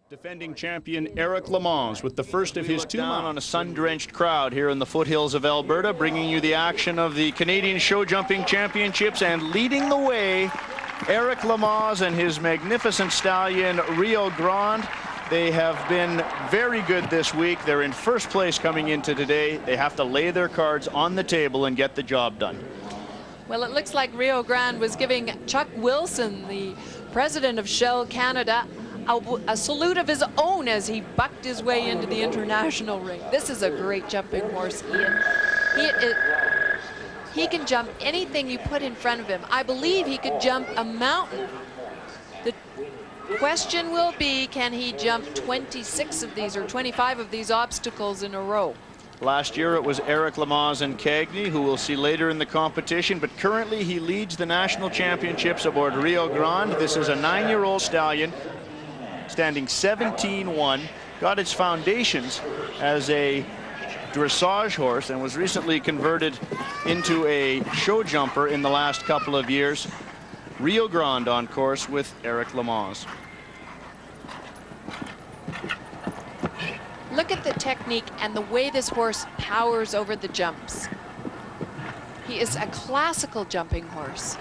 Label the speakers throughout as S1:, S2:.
S1: Defending champion Eric Lamaze with the first of his two on a sun-drenched crowd here in the foothills of Alberta, bringing you the action of the Canadian show jumping championships, and leading the way, Eric Lamaze and his magnificent stallion Rio Grande. They have been very good this week. They're in first place coming into today. They have to lay their cards on the table and get the job done.
S2: Well, it looks like Rio Grande was giving Chuck Wilson, the president of Shell Canada, a salute of his own as he bucked his way into the international ring. This is a great jumping horse, Ian. He can jump anything you put in front of him. I believe he could jump a mountain. The question will be, can he jump 26 of these or 25 of these obstacles in a row?
S1: Last year it was Eric Lamaze and Cagney, who we'll see later in the competition, but currently he leads the national championships aboard Rio Grande. This is a 9-year-old stallion, standing 17-1, got its foundations as a dressage horse and was recently converted into a show jumper in the last couple of years. Rio Grande on course with Eric Lamaze.
S2: Look at the technique and the way this horse powers over the jumps. He is a classical jumping horse.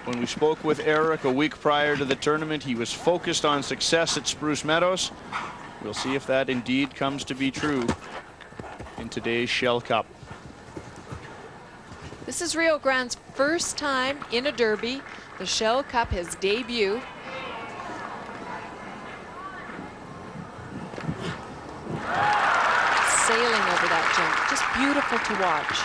S1: When we spoke with Eric a week prior to the tournament, he was focused on success at Spruce Meadows. We'll see if that indeed comes to be true in today's Shell Cup.
S2: This is Rio Grande's first time in a Derby. The Shell Cup, his debut. Sailing over that jump, just beautiful to watch.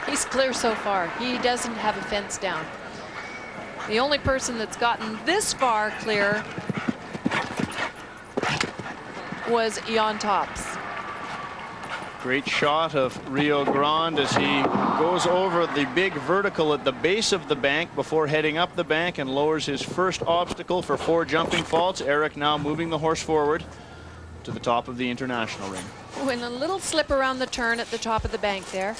S2: He's clear so far. He doesn't have a fence down. The only person that's gotten this far clear was Ian Tops.
S1: Great shot of Rio Grande as he goes over the big vertical at the base of the bank before heading up the bank and lowers his first obstacle for 4 jumping faults. Eric now moving the horse forward to the top of the international ring.
S2: Oh, and a little slip around the turn at the top of the bank there.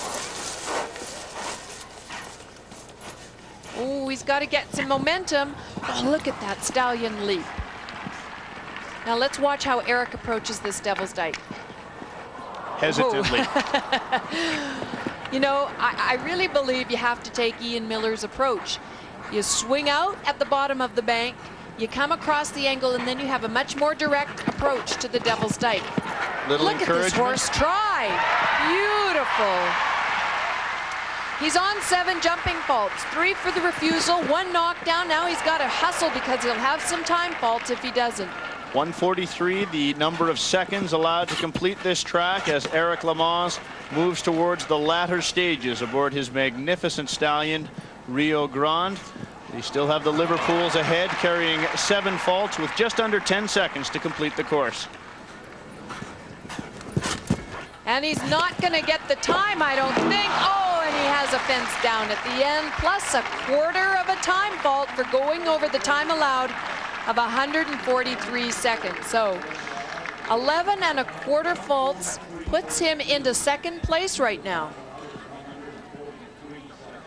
S2: Oh, he's got to get some momentum. Oh, look at that stallion leap. Now let's watch how Eric approaches this Devil's Dyke.
S1: Hesitantly.
S2: You know, I really believe you have to take Ian Miller's approach. You swing out at the bottom of the bank, you come across the angle, and then you have a much more direct approach to the Devil's Dyke.
S1: Look
S2: at this horse try. Beautiful. He's on 7 jumping faults, 3 for the refusal, 1 knockdown. Now he's got to hustle because he'll have some time faults if he doesn't.
S1: 143, the number of seconds allowed to complete this track as Eric Lamaze moves towards the latter stages aboard his magnificent stallion, Rio Grande. They still have the Liverpools ahead, carrying 7 faults with just under 10 seconds to complete the course.
S2: And he's not going to get the time, I don't think. Oh, and he has a fence down at the end, plus a 1/4 of a time fault for going over the time allowed of 143 seconds. So 11 1/4 faults puts him into 2nd place right now.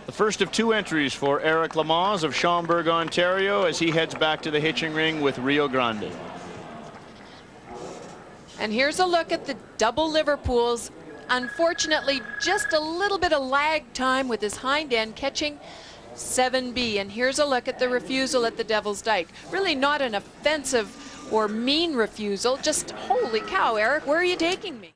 S1: The first of 2 entries for Eric Lamaze of Schaumburg, Ontario, as he heads back to the hitching ring with Rio Grande.
S2: And here's a look at the double Liverpools. Unfortunately, just a little bit of lag time with his hind end catching 7B. And here's a look at the refusal at the Devil's Dyke. Really not an offensive or mean refusal, just holy cow, Eric, where are you taking me?